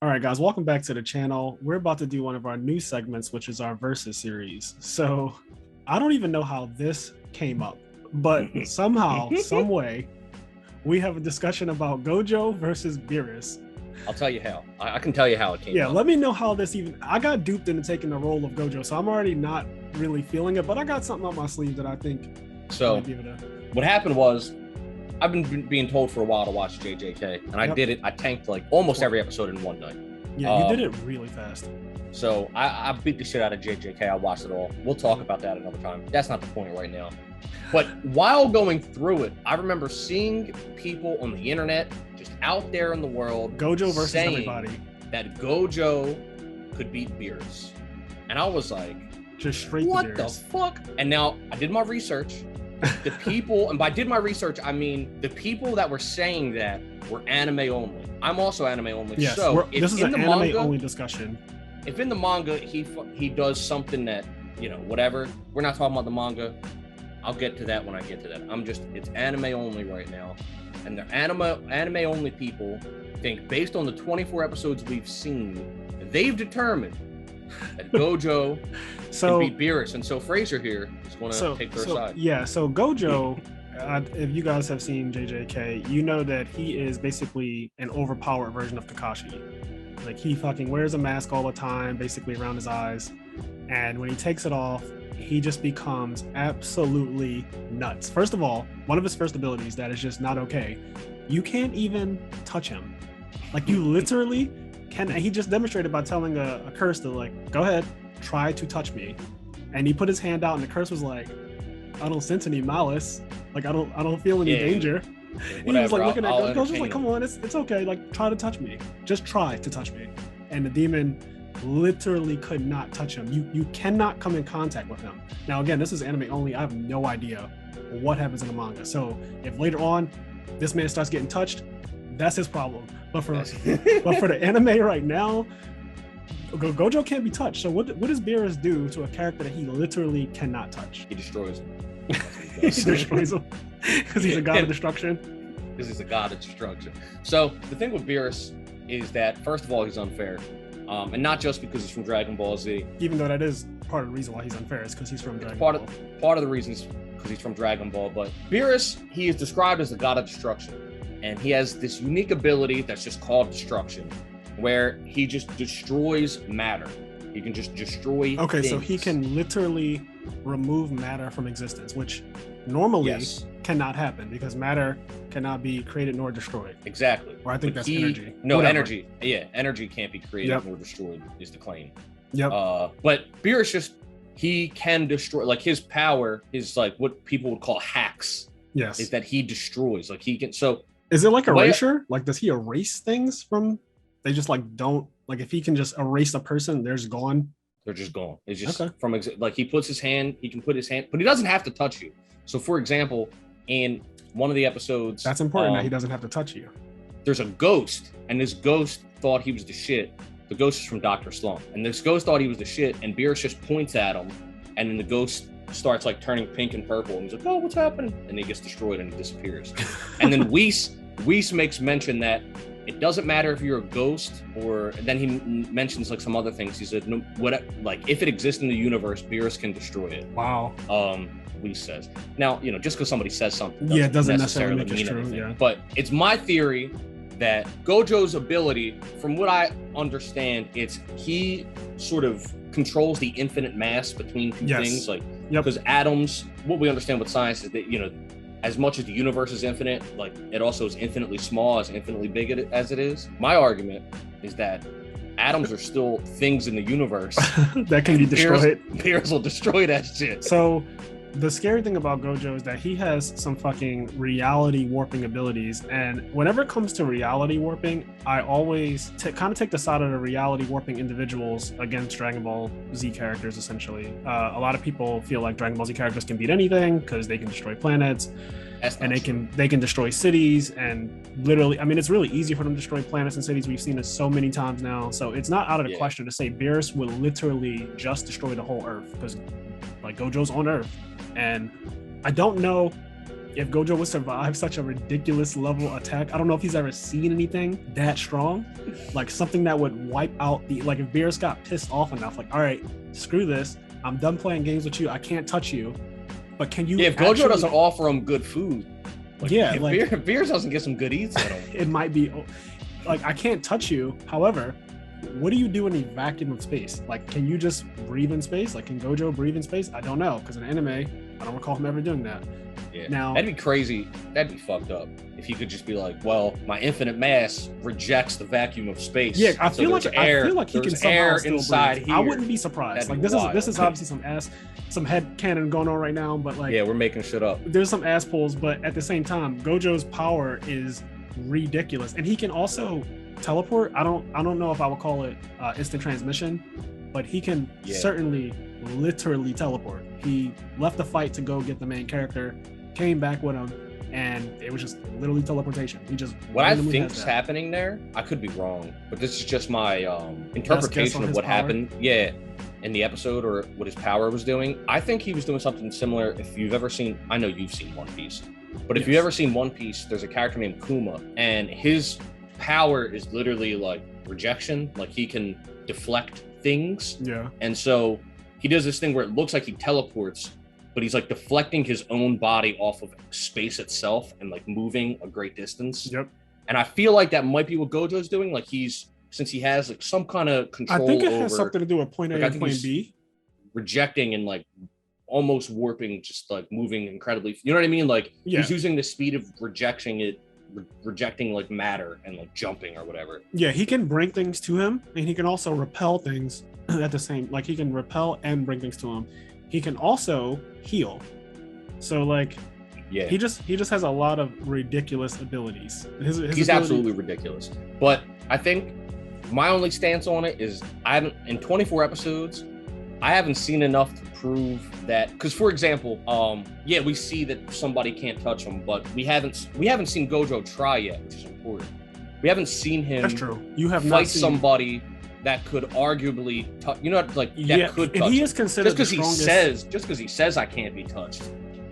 All right, guys, welcome back to the channel. We're about to do one of our new segments, which is our Versus series. So I don't even know how this came up, but somehow, some way, we have a discussion about Gojo versus Beerus. I'll tell you how. I can tell you how it came up. Let me know how this even... I got duped into taking the role of Gojo, so I'm already not really feeling it, but I got something up my sleeve that I think... So, what happened was, I've been being told for a while to watch JJK, and I did it. I tanked like almost every episode in one night. Yeah, you did it really fast. So I beat the shit out of JJK. I watched it all. We'll talk about that another time. That's not the point right now. But while going through it, I remember seeing people on the internet, just out there in the world, Gojo versus everybody, that Gojo could beat Beerus. And I was like, just straight what the fuck? And now I did my research. The people, and by did my research, I mean the people that were saying that were anime only. I'm also anime only. Yes, so this is an anime only discussion. If in the manga he does something that, you know, whatever, we're not talking about the manga. I'll get to that when I get to that. It's anime only right now. And the anime only people think, based on the 24 episodes we've seen, they've determined that Gojo can beat Beerus. And so Fraser here is going to take their side. Yeah, so Gojo, if you guys have seen JJK, you know that he is basically an overpowered version of Kakashi. Like, he fucking wears a mask all the time, basically around his eyes. And when he takes it off, he just becomes absolutely nuts. First of all, one of his first abilities that is just not okay. You can't even touch him. Like, you literally can. He just demonstrated by telling a curse to, like, go ahead, try to touch me. And he put his hand out and the curse was like, I don't sense any malice. Like, I don't feel any danger. He was like looking at Gojo, just like, come on, it's okay. Like, try to touch me. Just try to touch me. And the demon literally could not touch him. You cannot come in contact with him. Now, again, this is anime only. I have no idea what happens in the manga. So if later on this man starts getting touched, that's his problem. But for the anime right now, Gojo can't be touched. So what does Beerus do to a character that he literally cannot touch? He destroys him. He destroys him because he's a god of destruction. Because he's a god of destruction. So the thing with Beerus is that, first of all, he's unfair. And not just because he's from Dragon Ball Z. Even though that is part of the reason why he's unfair, is because he's from Dragon Ball. Part of the reason is because he's from Dragon Ball. But Beerus, he is described as the god of destruction. And he has this unique ability that's just called destruction, where he just destroys matter. He can just destroy things. So he can literally remove matter from existence, which normally cannot happen because matter cannot be created nor destroyed. Exactly. Or I think that's energy. No, energy. Yeah, energy can't be created nor destroyed is the claim. Yep. But Beerus he can destroy, like, his power is like what people would call hacks. Yes. Is that he destroys, like, he can, so. Is it like erasure? Like, does he erase things from, they just like don't, like, if he can just erase a person, they're just gone? They're just gone. It's just from, like, he puts his hand, he can put his hand, but he doesn't have to touch you. So, for example, in one of the episodes, that's important that he doesn't have to touch you. There's a ghost, and this ghost thought he was the shit. The ghost is from Dr. Slump, and this ghost thought he was the shit, and Beerus just points at him, and then the ghost starts like turning pink and purple, and he's like, "Oh, what's happening?" And he gets destroyed and he disappears. And then Whis makes mention that it doesn't matter if you're a ghost, or then he mentions like some other things. He said, "No, like, if it exists in the universe, Beerus can destroy it." Wow. Whis says. Now, you know, just because somebody says something, it doesn't necessarily make it true. Anything. Yeah. But it's my theory that Gojo's ability, from what I understand, it's he sort of controls the infinite mass between two things, like, because atoms, what we understand with science is that, you know, as much as the universe is infinite, like, it also is infinitely small, as infinitely big as it is. My argument is that atoms are still things in the universe that can be destroyed. Beerus will destroy that shit. So the scary thing about Gojo is that he has some fucking reality warping abilities, and whenever it comes to reality warping, I always kind of take the side of the reality warping individuals against Dragon Ball Z characters, essentially. A lot of people feel like Dragon Ball Z characters can beat anything because they can destroy planets, and they can destroy cities, and literally, I mean, it's really easy for them to destroy planets and cities. We've seen this so many times now, so it's not out of the question to say Beerus will literally just destroy the whole Earth, because, like, Gojo's on Earth. And I don't know if Gojo would survive such a ridiculous level attack, I don't know if he's ever seen anything that strong, like something that would wipe out the, like if Beerus got pissed off enough, like, all right, screw this, I'm done playing games with you, I can't touch you, but can you? Yeah, if Gojo doesn't offer him good food, like, yeah, like Beerus doesn't get some good eats at him. It might be like, I can't touch you. However, what do you do in a vacuum of space? Like, can you just breathe in space? Like, can Gojo breathe in space? I don't know, because in anime, I don't recall him ever doing that. Yeah. Now that'd be crazy. That'd be fucked up if you could just be like, well, my infinite mass rejects the vacuum of space. Yeah, I feel like he can somehow air still inside breathe. here. I wouldn't be surprised. Like, this is obviously some head canon going on right now, but like, yeah, we're making shit up. There's some ass pulls, but at the same time, Gojo's power is ridiculous, and he can also teleport. I don't know if I would call it instant transmission, but he can certainly literally teleport. He left the fight to go get the main character, came back with him, and it was just literally teleportation. He just what I think is happening there, I could be wrong, but this is just my interpretation of what happened. Yeah, in the episode, or what his power was doing. I think he was doing something similar. If you've ever seen, I know you've seen One Piece, but if you've ever seen One Piece, there's a character named Kuma, and his power is literally like rejection. Like, he can deflect things. Yeah. And so he does this thing where it looks like he teleports, but he's like deflecting his own body off of space itself and like moving a great distance. Yep. And I feel like that might be what Gojo's doing. Like, since he has like some kind of control, I think it has something to do with point A and point B. Rejecting and like almost warping, just like moving incredibly. You know what I mean? Like, he's using the speed of rejecting like matter and like jumping or whatever. Yeah, he can bring things to him, and he can also repel things at the same. Like, he can repel and bring things to him. He can also heal. So like, yeah, he just has a lot of ridiculous abilities. He's absolutely ridiculous. But I think my only stance on it is, in 24 episodes, I haven't seen enough to prove that. Because, for example, yeah, we see that somebody can't touch him, but we haven't seen Gojo try yet, which is important. We haven't seen him. That's true. You have fight not seen somebody that could arguably touch. You know, like, that could touch. And he is considered just because he says I can't be touched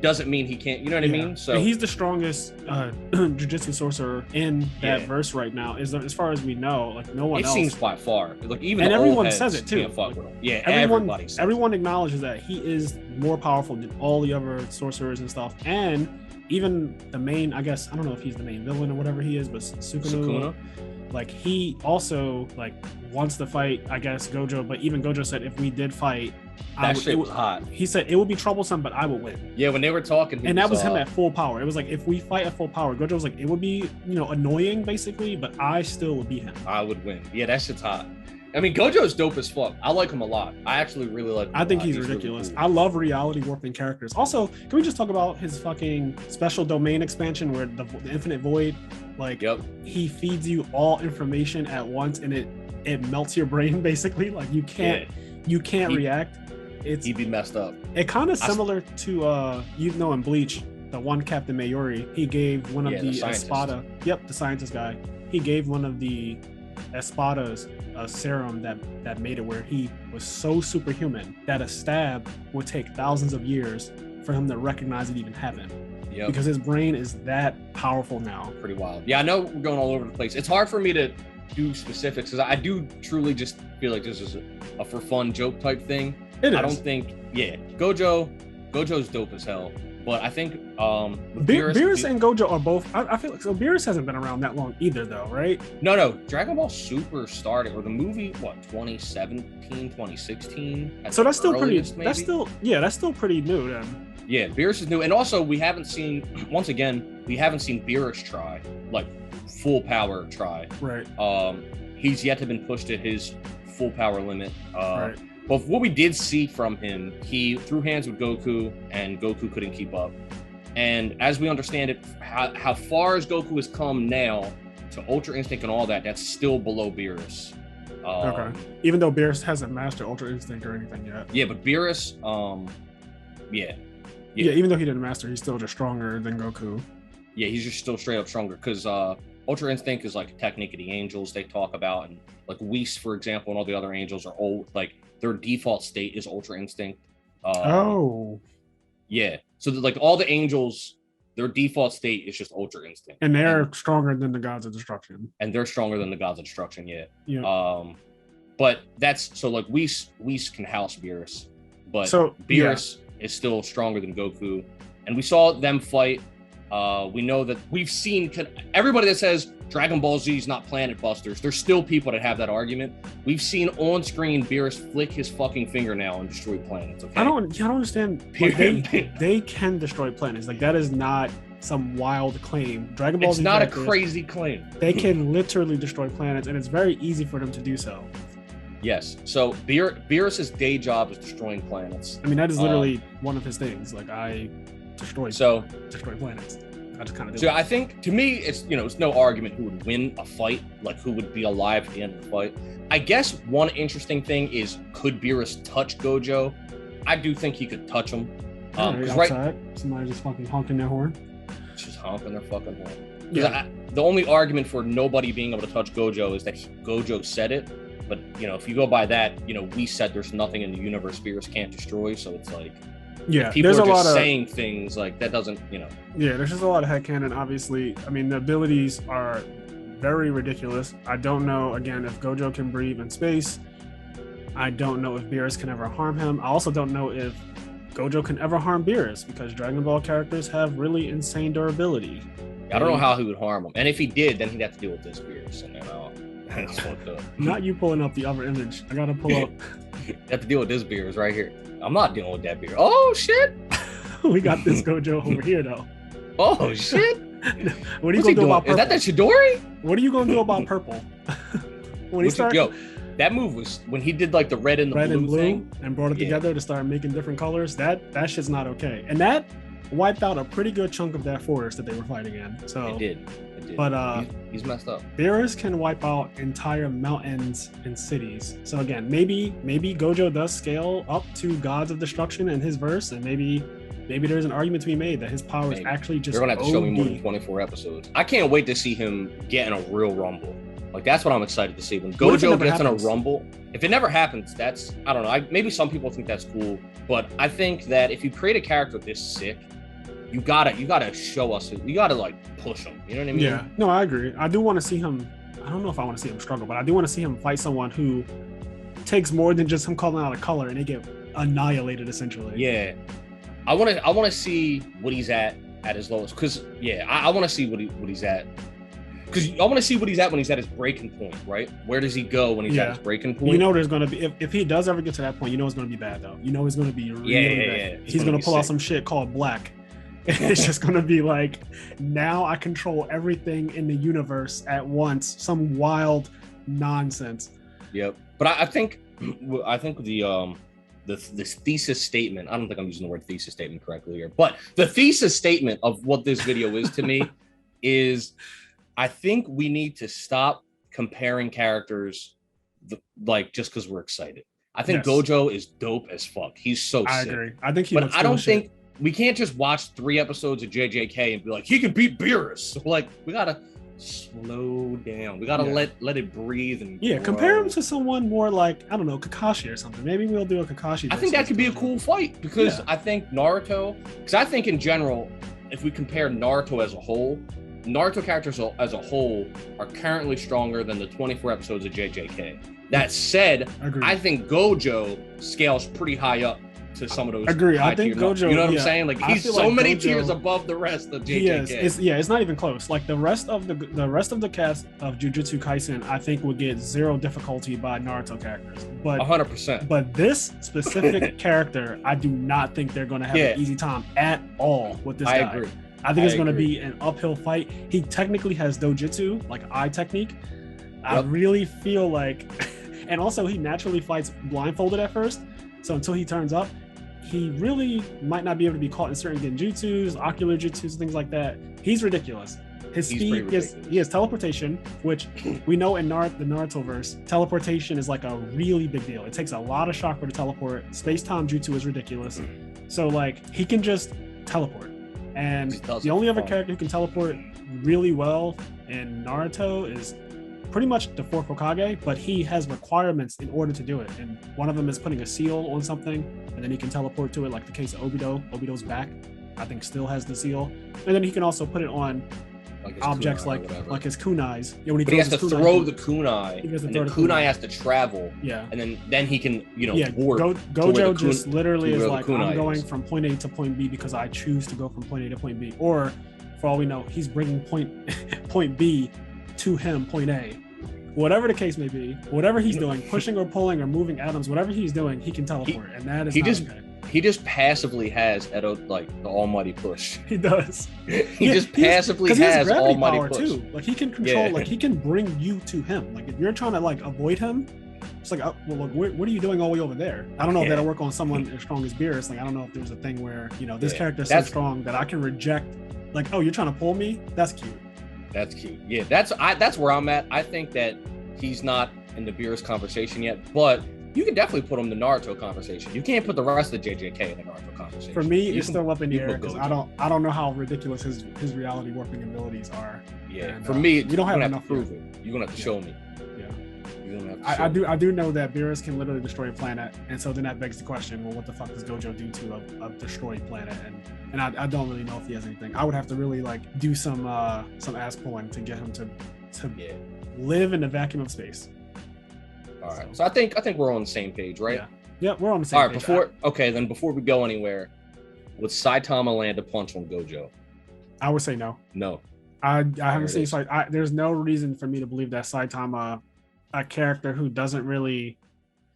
doesn't mean he can't. You know what I mean? So, and he's the strongest jujitsu sorcerer in that verse right now. As far as we know, like, no one else. It seems by far. Like, even and the everyone old says it too. Can't fuck with him. Yeah, everyone acknowledges that he is more powerful than all the other sorcerers and stuff. And even the main, I guess, I don't know if he's the main villain or whatever he is, but Sukuna. Like, he also like wants to fight, I guess, Gojo. But even Gojo said, if we did fight, shit was hot. He said it would be troublesome, but I would win. Yeah, when they were talking, and that was him at full power. It was like, if we fight at full power, Gojo was like, it would be, annoying basically, but I still would beat him. I would win. Yeah, that shit's hot. I mean, Gojo's dope as fuck. I like him a lot. I actually really like him. I think he's ridiculous. Really cool. I love reality warping characters. Also, can we just talk about his fucking special domain expansion where the Infinite Void, like, he feeds you all information at once, and it melts your brain basically. Like, you can't react. He'd be messed up. It kind of similar to in Bleach, the one Captain Mayuri. He gave one of the Espada. Yep, the scientist guy. He gave one of the Espadas a serum that made it where he was so superhuman that a stab would take thousands of years for him to recognize it even happened. Yep. Because his brain is that powerful now. Pretty wild. Yeah, I know we're going all over the place. It's hard for me to do specifics because I do truly just feel like this is a for fun joke type thing. It is. I don't think, Gojo's dope as hell. But I think Beerus and Gojo are both. I feel like Beerus hasn't been around that long either, though, right? No. Dragon Ball Super started, or the movie, 2017, 2016. So that's still pretty. Maybe? That's still pretty new then. Yeah, Beerus is new, and also we haven't seen Beerus try, like, full power try. Right. He's yet to been pushed at his full power limit. Right. But what we did see from him, he threw hands with Goku, and Goku couldn't keep up. And as we understand it, how far as Goku has come now to Ultra Instinct and all that, that's still below Beerus. Okay. Even though Beerus hasn't mastered Ultra Instinct or anything yet. Yeah, but Beerus, yeah, even though he didn't master, he's still just stronger than Goku. Yeah, he's just still straight up stronger because Ultra Instinct is like a technique of the angels they talk about, and like Whis, for example, and all the other angels are old. Like, their default state is Ultra Instinct. Yeah. So like all the angels Their default state is just Ultra Instinct. And they're stronger than the Gods of Destruction. And they're stronger than the Gods of Destruction, Yeah. But that's so like Whis can house Beerus, but Beerus is still stronger than Goku. And we saw them fight. We know that we've seen everybody that says Dragon Ball Z is not Planet Busters. There's still people that have that argument. We've seen on screen Beerus flick his fucking fingernail and destroy planets. Okay? I don't understand. Like, they can destroy planets. Like that is not some wild claim. Dragon Ball Z. It's not a crazy claim. They can literally destroy planets, and it's very easy for them to do so. Yes. So Beerus's day job is destroying planets. I mean, that is literally one of his things. Like I destroy planets. I just kind of do. So I think to me, it's it's no argument who would win a fight, like who would be alive at the end of the fight. I guess one interesting thing is, could Beerus touch Gojo? I do think he could touch him. Outside, somebody just fucking honking their horn. Just honking their fucking horn. Yeah. The only argument for nobody being able to touch Gojo is that Gojo said it. But if you go by that, we said there's nothing in the universe Beerus can't destroy. So it's like, people there's are a just lot of saying things like that doesn't, Yeah, there's just a lot of headcanon. Obviously, I mean, the abilities are very ridiculous. I don't know again if Gojo can breathe in space. I don't know if Beerus can ever harm him. I also don't know if Gojo can ever harm Beerus because Dragon Ball characters have really insane durability. I don't know how he would harm him, and if he did, then he'd have to deal with this Beerus, and then that's fucked up. Not you pulling up the other image. I gotta pull up. You have to deal with this Beerus right here. I'm not dealing with that Beerus. Oh shit! We got this Gojo over here though. Oh shit! What are you gonna do about purple? Is that Chidori? What are you gonna do about purple? When he started, that move was when he did like the red and blue thing and brought it together to start making different colors. That shit's not okay, and that wiped out a pretty good chunk of that forest that they were fighting in. So it did. But he's messed up. Beerus can wipe out entire mountains and cities. So again, maybe Gojo does scale up to Gods of Destruction in his verse, and maybe there's an argument to be made that his power is actually just. You're gonna have to show me more than 24 episodes. I can't wait to see him get in a real rumble. Like that's what I'm excited to see when Gojo gets in a rumble. If it never happens, that's I don't know. Maybe some people think that's cool, but I think that if you create a character this sick, you gotta show us. You gotta like push him. You know what I mean? Yeah. No, I agree. I do want to see him. I don't know if I want to see him struggle, but I do want to see him fight someone who takes more than just him calling out a color and they get annihilated essentially. Yeah. I want to see what he's at his lowest. Because I want to see what he's at. Because I want to see what he's at when he's at his breaking point, right? Where does he go when he's at his breaking point? There's going to be if he does ever get to that point, it's going to be bad though. It's going to be really bad. Yeah. He's going to pull out some shit called black. It's just going to be like, now I control everything in the universe at once. Some wild nonsense. Yep. But I think the thesis statement, I don't think I'm using the word thesis statement correctly here, but the thesis statement of what this video is to me is I think we need to stop comparing characters just because we're excited. I think Gojo is dope as fuck. He's so sick. I agree. I think but I don't think we can't just watch 3 episodes of JJK and be like, he can beat Beerus. Like, we gotta slow down. We gotta let it breathe and grow. Compare him to someone more like, I don't know, Kakashi or something. Maybe we'll do a Kakashi. I think that could be a cool fight because I think Naruto, because I think in general, if we compare Naruto as a whole, Naruto characters as a whole are currently stronger than the 24 episodes of JJK. That said, I think Gojo scales pretty high up to some of those. Agree. I think Gojo. You know what I'm saying? Like he's so many tiers above the rest of JJK. It's not even close. Like the rest of the cast of Jujutsu Kaisen, I think would get 0 difficulty by Naruto characters. But 100%. But this specific character, I do not think they're going to have an easy time at all with this guy. I agree. I think it's going to be an uphill fight. He technically has dojutsu, like eye technique. I really feel like, and also he naturally fights blindfolded at first. So until he turns up, he really might not be able to be caught in certain genjutsus, ocular jutsus, things like that. He's ridiculous. His speed he has teleportation, which we know in the Naruto verse, teleportation is like a really big deal. It takes a lot of chakra to teleport. Space-time jutsu is ridiculous. So like he can just teleport. And the only other character who can teleport really well in Naruto is pretty much the 4th Hokage, but he has requirements in order to do it. And one of them is putting a seal on something, and then he can teleport to it, like the case of Obito. Obito's back. I think still has the seal, and then he can also put it on Like his objects kunai like his kunais. Yeah, when he But he has to his throw the kunai, he has to and throw the the kunai kunai. has to travel, Yeah. and then he can, Yeah, warp. Gojo just literally to is where the like, I'm kunai going is. from point A to point B because I choose to go from point A to point B. Or, for all we know, he's bringing point B to him, point A. Whatever the case may be, whatever he's doing, pushing or pulling or moving atoms, whatever he's doing, he can teleport, and that is okay. He just passively has the almighty push. He does. He just passively has almighty power push too. Like he can control, like he can bring you to him. Like if you're trying to like avoid him, it's like, well, look, what are you doing all the way over there? I don't know if that'll work on someone as strong as Beerus. Like I don't know if there's a thing where this character is so strong that I can reject. Like, oh, you're trying to pull me? That's cute. That's cute. Yeah, that's where I'm at. I think that he's not in the Beerus conversation yet, but you can definitely put him in the Naruto conversation. You can't put the rest of JJK in the Naruto conversation. For me, it's still up in the air because I don't know how ridiculous his reality warping abilities are. Yeah, and, for me, you don't have enough to prove it. You're gonna have to show me. Yeah, you're gonna have to show I do know that Beerus can literally destroy a planet, and so then that begs the question: well, what the fuck does Gojo do to a destroyed planet? And I don't really know if he has anything. I would have to really like do some ass pulling to get him to live in the vacuum of space. All right, so I think we're on the same page, right? Yeah, we're on the same page. All right, before we go anywhere, would Saitama land a punch on Gojo? I would say no. No. I haven't seen there's no reason for me to believe that Saitama, a character who doesn't really.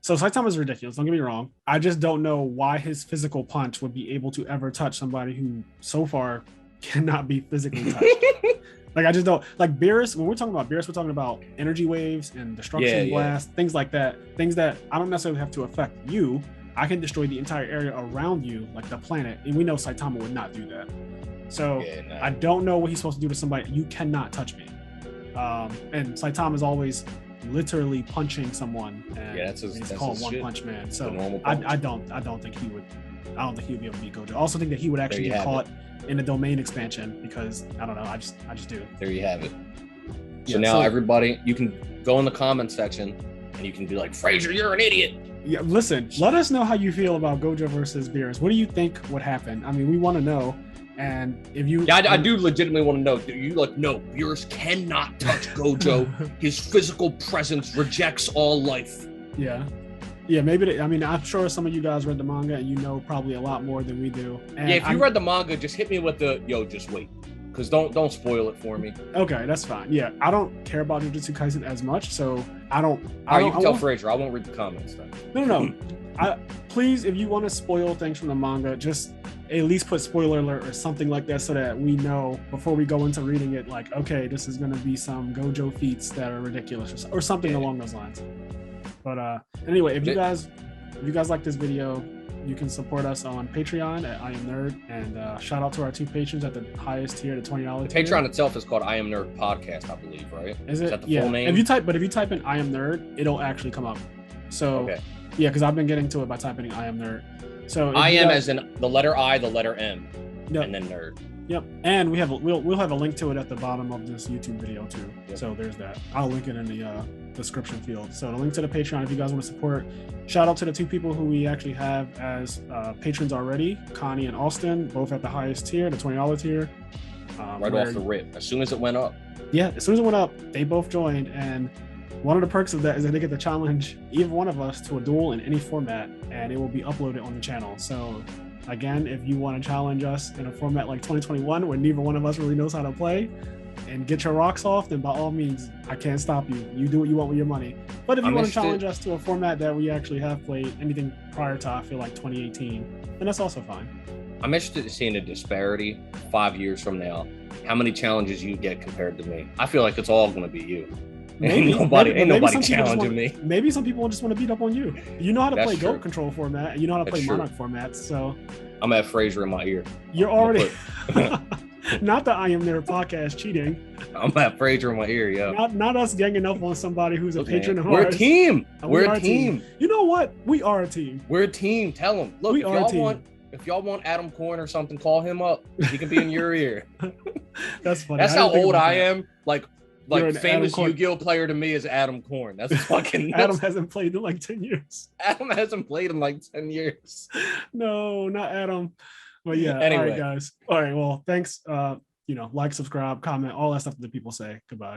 So Saitama's ridiculous. Don't get me wrong. I just don't know why his physical punch would be able to ever touch somebody who so far cannot be physically touched. Like I just don't like Beerus. When we're talking about Beerus, we're talking about energy waves and destruction blast, things like that. Things that I don't necessarily have to affect you. I can destroy the entire area around you, like the planet, and we know Saitama would not do that. So I don't know what he's supposed to do to somebody. You cannot touch me. And Saitama is always literally punching someone. And he's called One Punch Man. So I don't think he would. I don't think he would be able to beat Gojo. I also think that he would actually get caught in the domain expansion because I don't know. I just do. There you have it. So now everybody, you can go in the comment section and you can be like, Fraser, you're an idiot. Yeah, listen, let us know how you feel about Gojo versus Beerus. What do you think would happen? I mean, we want to know. And if you, I do legitimately want to know. Do you no? Beerus cannot touch Gojo. His physical presence rejects all life. Yeah, maybe. I'm sure some of you guys read the manga and you know probably a lot more than we do. And if you read the manga, just hit me with the just wait, because don't spoil it for me. Okay, that's fine. Yeah, I don't care about Jujutsu Kaisen as much, so I don't. You can tell Fraser. I won't read the comments then. No. Please, if you want to spoil things from the manga, just at least put spoiler alert or something like that so that we know before we go into reading it, like, okay, this is going to be some Gojo feats that are ridiculous or something along those lines. But anyway, if you guys like this video, you can support us on Patreon at IMNerd, and shout out to our 2 patrons at the highest tier, the $20 tier. Patreon itself is called IMNerd Podcast, I believe, right? Is it? Is that the full name? If you type in IMNerd, it'll actually come up. So yeah, because I've been getting to it by typing in IMNerd. So as in the letter I, the letter M, and then nerd. Yep, and we'll have a link to it at the bottom of this YouTube video too. Yep. So there's that. I'll link it in the description field. So the link to the Patreon if you guys want to support. Shout out to the 2 people who we actually have as patrons already, Connie and Austin, both at the highest tier, the $20 tier. Right off the rip, as soon as it went up. Yeah, as soon as it went up, they both joined, and one of the perks of that is that they get to challenge either one of us to a duel in any format, and it will be uploaded on the channel. So again, if you want to challenge us in a format like 2021 where neither one of us really knows how to play and get your rocks off, then by all means, I can't stop you. You do what you want with your money. But if you want to challenge us to a format that we actually have played, anything prior to, I feel like 2018, then that's also fine. I'm interested in seeing a disparity 5 years from now. How many challenges you get compared to me? I feel like it's all going to be you. Ain't nobody challenging me. Maybe some people just want to beat up on you. You know how to play Goat Control format, and you know how to play Monarch formats. So I'm at Fraser in my ear. You're already not the IMNerd podcast cheating. I'm at Fraser in my ear, yo. Not us ganging up on somebody who's a patron of ours. We're a team. We're a team. You know what? We are a team. We're a team. Tell them. Look, if y'all want Adam Coin or something, call him up. He can be in your ear. That's funny. That's how old I am. Like famous Yu-Gi-Oh player to me is Adam Korn. That's fucking. Adam hasn't played in like 10 years. Adam hasn't played in like 10 years. No, not Adam. But yeah, all right, Anyway. guys. All right, well, thanks. Like, subscribe, comment, all that stuff that the people say. Goodbye.